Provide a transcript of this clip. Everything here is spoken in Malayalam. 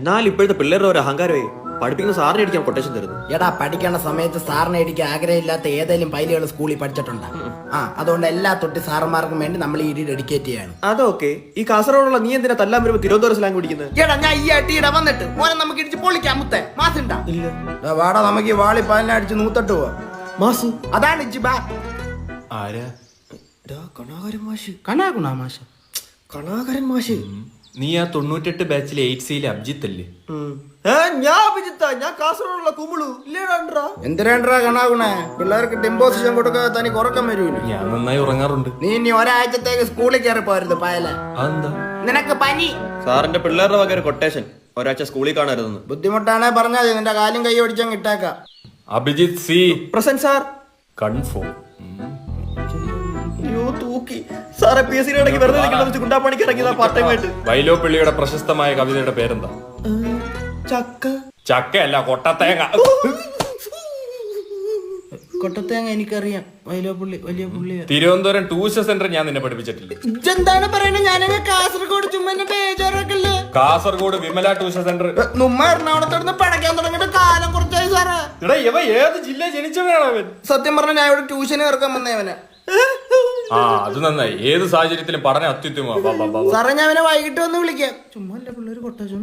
എന്നാൽ ഇപ്പോഴത്തെ പിള്ളേരുടെ ഒരു അഹങ്കാരമേ പഠിപ്പിക്കുന്ന സാറിനെ അടിക്കാൻ കൊട്ടേഷൻ തരുന്നു. എടാ പഠിക്കണ സമയത്ത് സാറിനെ അടിക്കാൻ ആഗ്രഹമില്ലാത്ത ഏതെങ്കിലും പൈലുകൾ സ്കൂളിൽ പഠിച്ചിട്ടുണ്ടോ? അതുകൊണ്ട് എല്ലാ തൊട്ടി സാറന്മാർക്കും വേണ്ടി നമ്മൾ ഈ ഡെഡിക്കേറ്റ് ചെയ്യാണ്. അതൊക്കെ ഈ കാസർഗോഡുള്ള നീ എന്തിനാ തല്ലാൻ വരുമ്പോ തിരുവനന്തപുരം സ്ലാങ് പിടിക്കുന്നത്? എടാ ഞാൻ ഈ അട്ടിയുടെ വന്നിട്ട് മോനെ നമുക്ക് ഇടിച്ച് പൊളിക്കാം. മുത്തേ മാസുണ്ടാ ഇല്ല വാടാ നമുക്ക് ഈ വാളി പാലിനെ അടിച്ച് നൂത്തട്ട് പോവാ. മാസു അതാണ് ഇജ്ജ് ബാ ആരാ? കണാകരൻ മാഷ്. കണാകുണാ മാഷ കണാകരൻ മാഷ്. നീ ആ 98 ബാച്ചിലെ 8Cയിലെ അബ്ജിത്ത് അല്ലേ? ഞാൻ അഭിജിത്ത, ഞാൻ കാസർഗോഡുള്ള കുമിളു ഇല്ലേടാ. എന്തിനാണ്ടാ കണാകുണേ? പിള്ളേർക്ക് ഡിമ്പോസിഷൻ കൊടുക്കാതെ തനിക്ക് ഉറക്കം വരൂല. ഞാൻ നന്നായി ഉറങ്ങാറുണ്ട്. നീ ഇനി ഒരാഴ്ചത്തേക്ക് സ്കൂളിൽ കയറി പോരുത് പായല. അതെന്താ? നിനക്ക് പനി. സാറിന്റെ പിള്ളേരുടെ വക ഒരു കൊട്ടേഷൻ ഒരാഴ്ച സ്കൂളിൽ കാണരുതെന്ന്. ബുദ്ധിമുട്ടാണെ പറഞ്ഞാൽ നിന്റെ കാലും കൈ ഓടിച്ചങ്ങ് ഇട്ടേക്കാം. Abhijith C present sir. Confirm. അയ്യോ തൂക്കി സാറെ PSC ഇടയ്ക്ക് വെറുതെ നിൽക്കണമെന്ന് ഗുണ്ടാപ്പണിക്ക് ഇറങ്ങിയതാ പാർട്ട് ടൈം ആയിട്ട്. വൈലോപ്പിള്ളിയുടെ പ്രശസ്തമായ കവിതയുടെ പേരെന്താ? ചക്ക. ചക്കയല്ല, കൊട്ടത്തേങ്ങ. കൊട്ടത്തേങ്ങ എനിക്കറിയാം. വലിയ പുള്ളി. തിരുവനന്തപുരം ട്യൂഷൻ സെന്റർ ഞാൻ നിന്നെ പഠിപ്പിച്ചിട്ടില്ല. ഇജ്ജെന്താണ് പറയുന്നത്? ഞാനങ്ങ് കാസർഗോഡ് ചുമ്മാ ബേജാറൊക്കെ. Kasaragod Vimala tuition centre. നമ്മ എറണാകുളത്തോട് പടക്കാൻ തുടങ്ങിയിട്ട് കാലം കുറച്ചായി സാറേ. എടാ ഇവ ഏത് ജില്ല ജനിച്ചവനാണ് അവൻ? സത്യം പറഞ്ഞ ഞാൻ ഇവിടെ ട്യൂഷന് ഇറക്കാൻ വന്നേവനെ. ആ അത് നന്നായി. ഏത് സാഹചര്യത്തിലും പഠനം അത്യുത്തമ. സാറേ ഞാൻ അവനെ വൈകിട്ട് വന്ന് വിളിക്കാം. ചുമ്മാ പിള്ളേര് കൊട്ടാച്ചു.